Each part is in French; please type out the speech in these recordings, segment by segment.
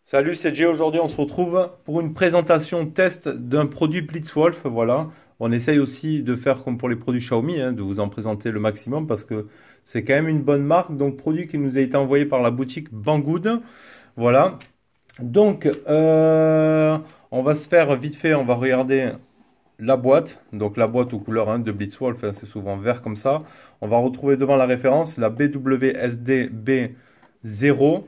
Salut, c'est Jay. Aujourd'hui, on se retrouve pour une présentation test d'un produit Blitzwolf. Voilà, on essaye aussi de faire comme pour les produits Xiaomi, hein, de vous en présenter le maximum parce que c'est quand même une bonne marque. Donc, produit qui nous a été envoyé par la boutique Banggood. Voilà. Donc, on va se faire vite fait. On va regarder la boîte. Donc, la boîte aux couleurs de Blitzwolf, hein, c'est souvent vert comme ça. On va retrouver devant la référence la BWSD B0.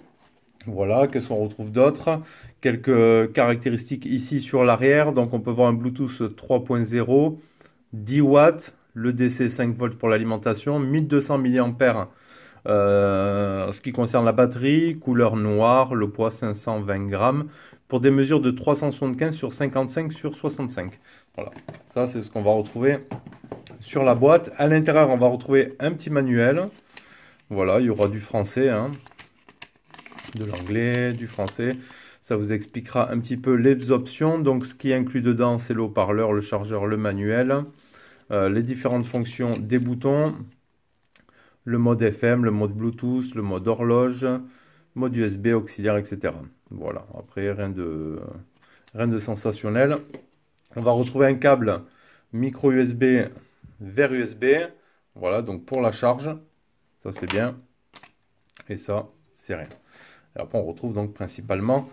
Voilà, qu'est-ce qu'on retrouve d'autre? Quelques caractéristiques ici sur l'arrière. Donc on peut voir un Bluetooth 3.0, 10 watts, le DC 5 volts pour l'alimentation, 1200 mAh ce qui concerne la batterie, couleur noire, le poids 520 grammes, pour des mesures de 375 sur 55 sur 65. Voilà, ça c'est ce qu'on va retrouver sur la boîte. À l'intérieur, on va retrouver un petit manuel. Voilà, il y aura du français, hein, de l'anglais, du français. Ça vous expliquera un petit peu les options. Donc, ce qui est inclus dedans, c'est le haut-parleur, le chargeur, le manuel, les différentes fonctions des boutons, le mode FM, le mode Bluetooth, le mode horloge, mode USB, auxiliaire, etc. Voilà, après, rien de sensationnel. On va retrouver un câble micro USB vers USB. Voilà, donc pour la charge, ça c'est bien. Et ça, c'est rien. Et après, on retrouve donc principalement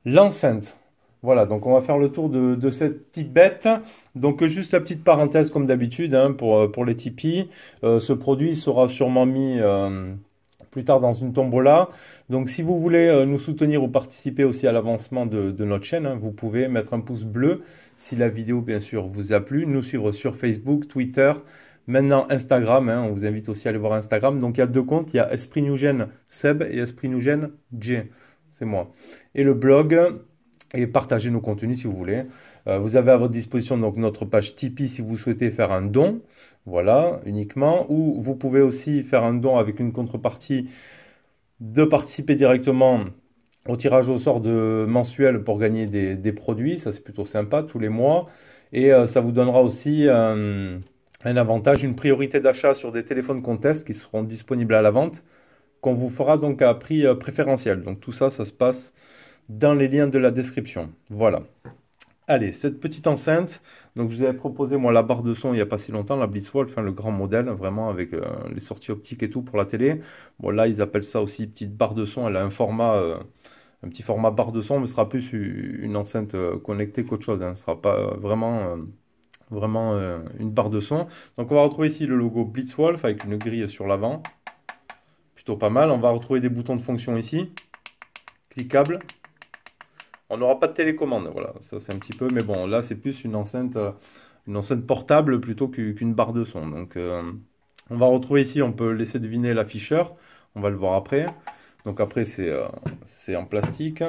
l'enceinte. Voilà, donc on va faire le tour de cette petite bête. Donc juste la petite parenthèse comme d'habitude, hein, pour les Tipeee. Ce produit sera sûrement mis plus tard dans une tombola. Donc si vous voulez nous soutenir ou participer aussi à l'avancement de notre chaîne, hein, vous pouvez mettre un pouce bleu si la vidéo bien sûr vous a plu. Nous suivre sur Facebook, Twitter, maintenant Instagram, hein, on vous invite aussi à aller voir Instagram. Donc il y a deux comptes, il y a Esprit Newgen Seb et Esprit Newgen J, c'est moi. Et le blog, et partagez nos contenus si vous voulez. Vous avez à votre disposition donc notre page Tipeee si vous souhaitez faire un don, voilà, uniquement. Ou vous pouvez aussi faire un don avec une contrepartie de participer directement au tirage au sort de mensuel pour gagner des produits. Ça c'est plutôt sympa tous les mois. Et ça vous donnera aussi un avantage, une priorité d'achat sur des téléphones qu'on teste qui seront disponibles à la vente, qu'on vous fera donc à prix préférentiel. Donc tout ça, ça se passe dans les liens de la description. Voilà. Allez, cette petite enceinte, donc je vous avais proposé moi la barre de son il n'y a pas si longtemps, la Blitzwolf, hein, le grand modèle, vraiment avec les sorties optiques et tout pour la télé. Bon là, ils appellent ça aussi petite barre de son, elle a un format... un petit format barre de son, mais ce sera plus une enceinte connectée qu'autre chose. Hein. Ce ne sera pas vraiment une barre de son. Donc on va retrouver ici le logo Blitzwolf avec une grille sur l'avant. Plutôt pas mal. On va retrouver des boutons de fonction ici, cliquables. On n'aura pas de télécommande, voilà, ça c'est un petit peu, mais bon, là c'est plus une enceinte portable plutôt qu'une barre de son. Donc on va retrouver ici, on peut laisser deviner l'afficheur, on va le voir après. Donc après c'est en plastique.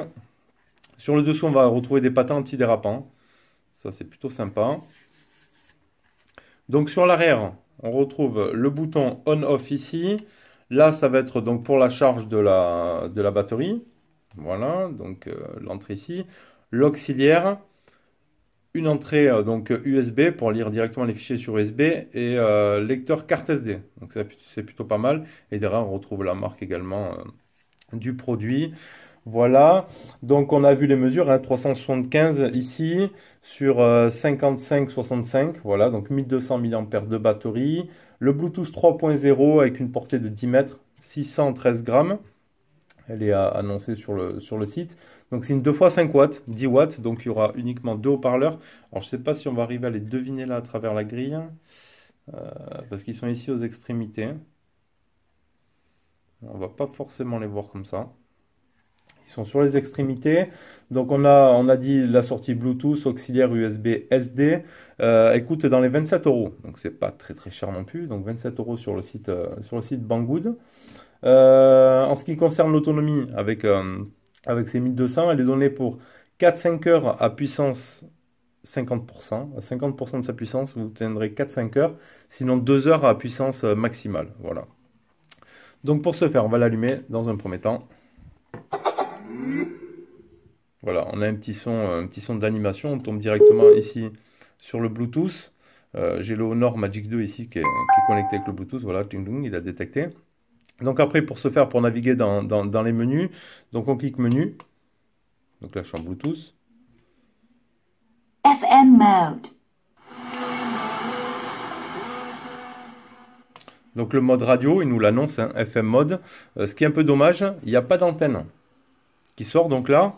Sur le dessous, on va retrouver des patins antidérapants. Ça, c'est plutôt sympa. Donc sur l'arrière, on retrouve le bouton on-off ici. Là, ça va être donc pour la charge de la batterie. Voilà, donc l'entrée ici. L'auxiliaire. Une entrée donc USB pour lire directement les fichiers sur USB et lecteur carte SD. Donc c'est plutôt pas mal. Et derrière, on retrouve la marque également du produit. Voilà, donc on a vu les mesures, hein, 375 ici sur 55-65, voilà, donc 1200 mAh de batterie. Le Bluetooth 3.0 avec une portée de 10 mètres, 613 grammes. Elle est annoncée sur le site. Donc c'est une 2 x 5 watts, 10 watts, donc il y aura uniquement deux haut-parleurs. Alors je ne sais pas si on va arriver à les deviner là à travers la grille, parce qu'ils sont ici aux extrémités. On ne va pas forcément les voir comme ça. Ils sont sur les extrémités. Donc on a dit la sortie Bluetooth, auxiliaire USB SD. Écoute, dans les 27 €. Donc c'est pas très très cher non plus. Donc 27 € sur le site Banggood. En ce qui concerne l'autonomie, avec ces 1200, elle est donnée pour 4-5 heures à puissance 50%. À 50% de sa puissance, vous tiendrez 4-5 heures. Sinon 2 heures à puissance maximale. Voilà. Donc pour ce faire, on va l'allumer dans un premier temps. Voilà, on a un petit son d'animation. On tombe directement ici sur le Bluetooth. J'ai le Honor Magic 2 ici qui est connecté avec le Bluetooth. Voilà, ding, ding, il a détecté. Donc après, pour ce faire, pour naviguer dans les menus, donc on clique menu. Donc là, je suis en Bluetooth. FM mode. Donc le mode radio, il nous l'annonce, hein, FM mode. Ce qui est un peu dommage, il n'y a pas d'antenne qui sort. Donc là,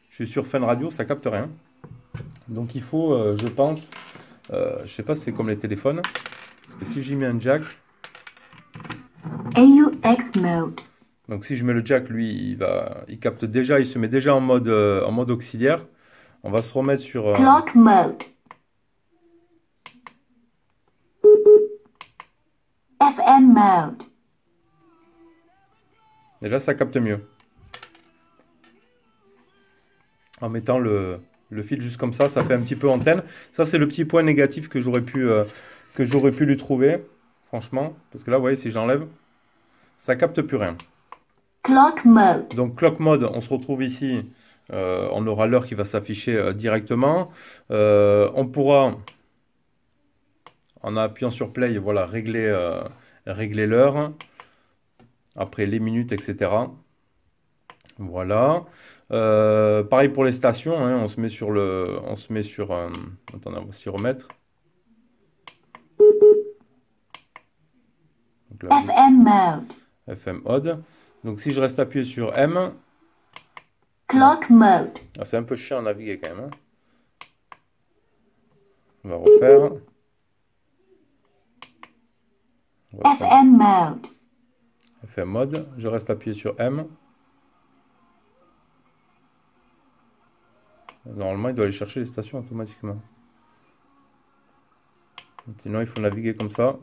je suis sur Fun Radio, ça capte rien. Donc il faut, je pense, je sais pas si c'est comme les téléphones, parce que si j'y mets un jack, AUX mode. donc si je mets le jack, lui, il capte déjà, il se met déjà en mode auxiliaire. On va se remettre sur Clock mode. FM mode. et là ça capte mieux. En mettant le fil juste comme ça fait un petit peu antenne. Ça c'est le petit point négatif que j'aurais pu lui trouver, franchement, parce que là, vous voyez, si j'enlève, ça capte plus rien. Clock mode. Donc clock mode, on se retrouve ici, on aura l'heure qui va s'afficher directement. On pourra, en appuyant sur play, voilà, régler l'heure, après les minutes, etc. Voilà. Pareil pour les stations, hein, on se met sur attendez, on va s'y remettre. Donc là, FM mode. FM mode. Donc si je reste appuyé sur M, Clock mode. c'est un peu chiant à naviguer quand même, hein. On va refaire. FM mode. FM mode. Je reste appuyé sur M. Normalement, il doit aller chercher les stations automatiquement. Sinon, il faut naviguer comme ça.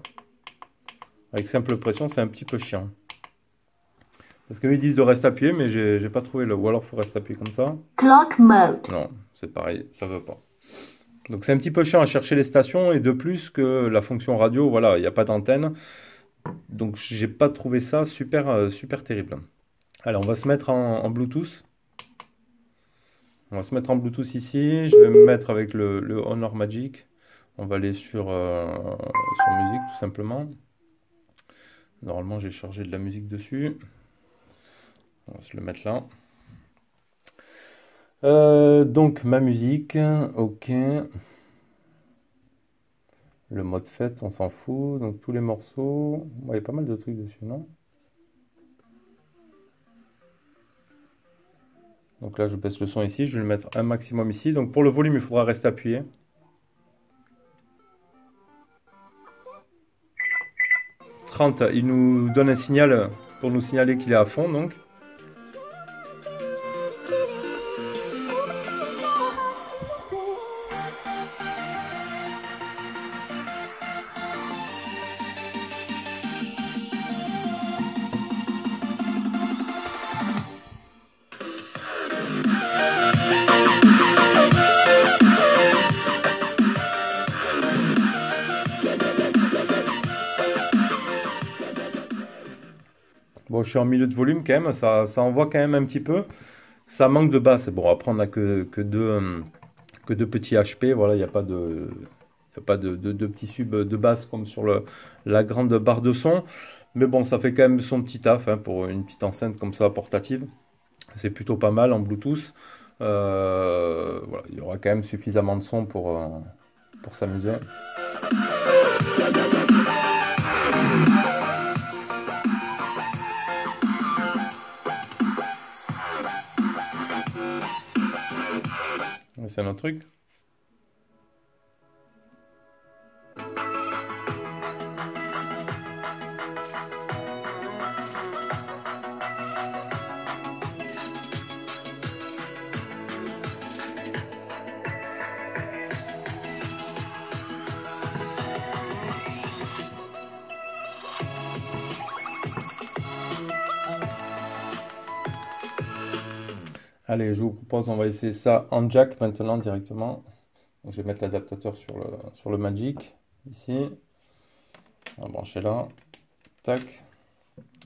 Avec simple pression, c'est un petit peu chiant. Parce qu'ils disent de rester appuyé, mais j'ai pas trouvé le. Ou alors, il faut rester appuyé comme ça. Clock mode. Non, c'est pareil, ça veut pas. Donc, c'est un petit peu chiant à chercher les stations. Et de plus que la fonction radio, voilà, il n'y a pas d'antenne. Donc, j'ai pas trouvé ça super, super terrible. Allez, on va se mettre en Bluetooth. On va se mettre en Bluetooth ici. Je vais me mettre avec le Honor Magic. On va aller sur musique tout simplement. Normalement, j'ai chargé de la musique dessus. On va se le mettre là. Donc, ma musique. Ok. Le mode fête, on s'en fout. Donc, tous les morceaux. Il y a pas mal de trucs dessus, non? Donc là, je baisse le son ici. Je vais le mettre un maximum ici. Donc, pour le volume, il faudra rester appuyé. 30, il nous donne un signal pour nous signaler qu'il est à fond, donc. Bon, je suis en milieu de volume quand même, ça envoie quand même un petit peu. Ça manque de basse. Bon, après, on n'a que deux petits HP. Voilà, il n'y a pas de petits subs de basse comme sur la grande barre de son. Mais bon, ça fait quand même son petit taf, hein, pour une petite enceinte comme ça portative. C'est plutôt pas mal en Bluetooth. Voilà, il y aura quand même suffisamment de son pour s'amuser. C'est un autre truc. Allez, je vous propose, on va essayer ça en jack maintenant directement. Donc, je vais mettre l'adaptateur sur le Magic, ici. On va brancher là. Tac.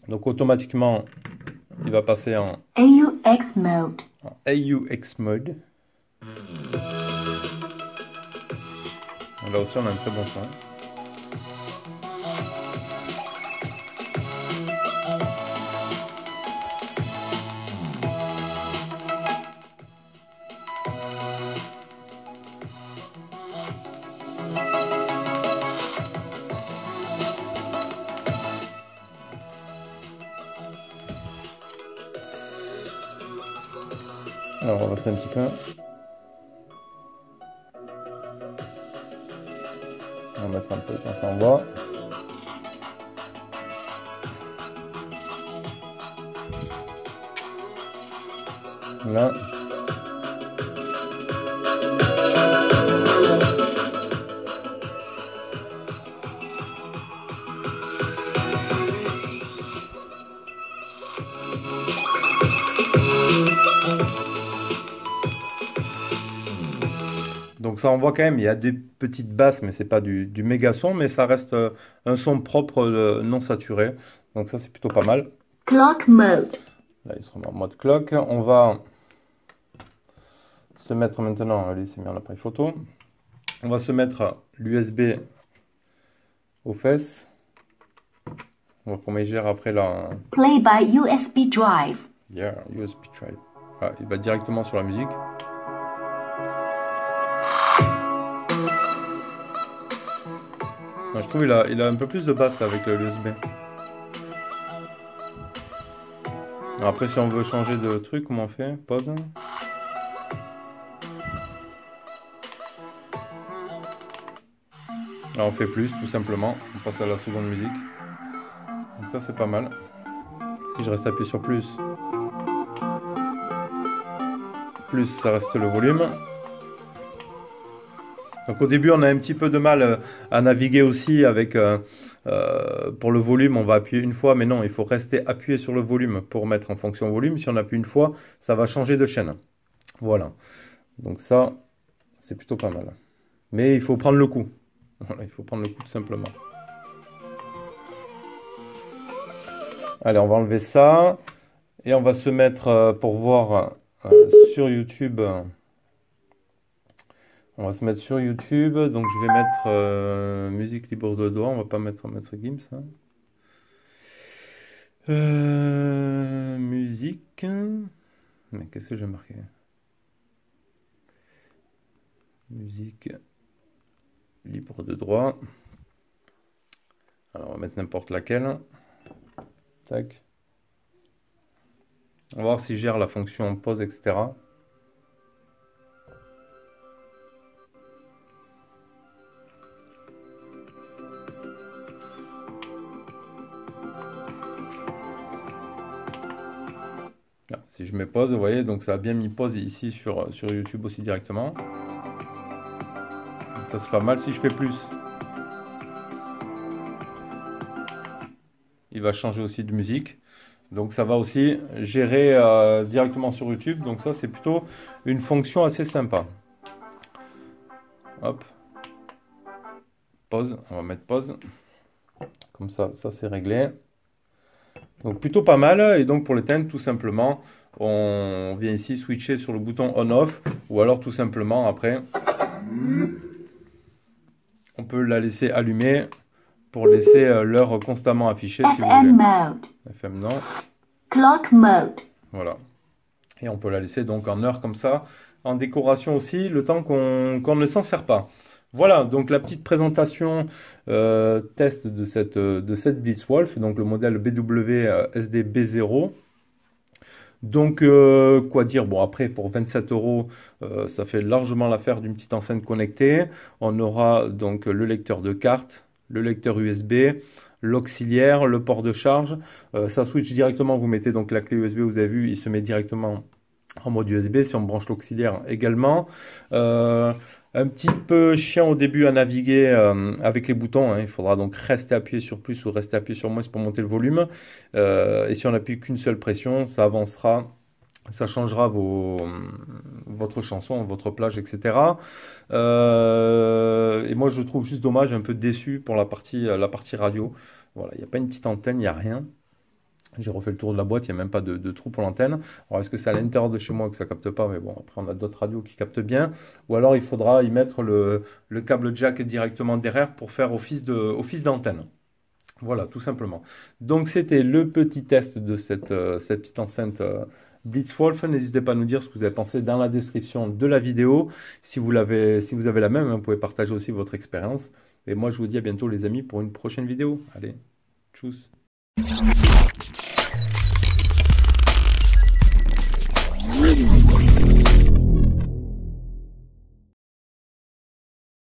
Donc automatiquement, il va passer en AUX mode. AUX mode. Là aussi, on a un très bon son. Alors, on va passer un petit peu. On va mettre un peu quand ça envoie. Là. Donc ça envoie quand même, il y a des petites basses, mais c'est pas du méga son, mais ça reste un son propre, non saturé. Donc ça c'est plutôt pas mal. Clock mode. Là il se remet en mode clock. On va se mettre maintenant, lui c'est mis en appareil photo. On va se mettre l'USB aux fesses. On va qu'on gère après la... Play by USB drive. Yeah, USB drive. Ah, il va directement sur la musique. Je trouve il a un peu plus de basse là, avec l'USB. Après, si on veut changer de truc, comment on fait? Pause. Là, on fait plus, tout simplement. On passe à la seconde musique. Donc ça, c'est pas mal. Si je reste appuyé sur plus, ça reste le volume. Donc au début, on a un petit peu de mal à naviguer aussi avec... pour le volume, on va appuyer une fois, mais non, il faut rester appuyé sur le volume pour mettre en fonction volume. Si on appuie une fois, ça va changer de chaîne. Voilà. Donc ça, c'est plutôt pas mal. Mais il faut prendre le coup. Voilà, il faut prendre le coup tout simplement. Allez, on va enlever ça. Et on va se mettre pour voir sur YouTube. On va se mettre sur YouTube. Donc je vais mettre musique libre de droit. On va pas mettre Maître Gims. Hein. Musique. Mais qu'est-ce que j'ai marqué? Musique libre de droit. Alors on va mettre n'importe laquelle. Tac. On va voir si gère la fonction pause, etc. Ah, si je mets pause, vous voyez, donc ça a bien mis pause ici sur YouTube aussi directement. Donc ça c'est pas mal. Si je fais plus, il va changer aussi de musique. Donc ça va aussi gérer directement sur YouTube. Donc ça c'est plutôt une fonction assez sympa. Hop. Pause. On va mettre pause. Comme ça c'est réglé. Donc plutôt pas mal. Et donc pour l'éteindre, tout simplement, on vient ici switcher sur le bouton on-off. Ou alors tout simplement après, on peut la laisser allumer pour laisser l'heure constamment affichée si vous voulez. FM mode. FM non. Clock mode. Voilà. Et on peut la laisser donc en heure comme ça, en décoration aussi, le temps qu'on ne s'en sert pas. Voilà, donc la petite présentation test de cette Blitzwolf, donc le modèle BW SD B0. Donc, quoi dire? Bon, après, pour 27 €, ça fait largement l'affaire d'une petite enceinte connectée. On aura donc le lecteur de carte, le lecteur USB, l'auxiliaire, le port de charge. Ça switch directement, vous mettez donc la clé USB, vous avez vu, il se met directement en mode USB. Si on branche l'auxiliaire également. Un petit peu chiant au début à naviguer avec les boutons. Hein. Il faudra donc rester appuyé sur plus ou rester appuyé sur moins pour monter le volume. Et si on appuie qu'une seule pression, ça avancera. Ça changera votre chanson, votre plage, etc. Et moi, je trouve juste dommage, un peu déçu pour la partie radio. Voilà, il n'y a pas une petite antenne, il n'y a rien. J'ai refait le tour de la boîte, il n'y a même pas de trou pour l'antenne. Alors, est-ce que c'est à l'intérieur de chez moi que ça capte pas? Mais bon, après, on a d'autres radios qui captent bien. Ou alors, il faudra y mettre le câble jack directement derrière pour faire office d'antenne. Voilà, tout simplement. Donc, c'était le petit test de cette petite enceinte Blitzwolf. N'hésitez pas à nous dire ce que vous avez pensé dans la description de la vidéo. Si vous avez la même, hein, vous pouvez partager aussi votre expérience. Et moi, je vous dis à bientôt, les amis, pour une prochaine vidéo. Allez, tchuss!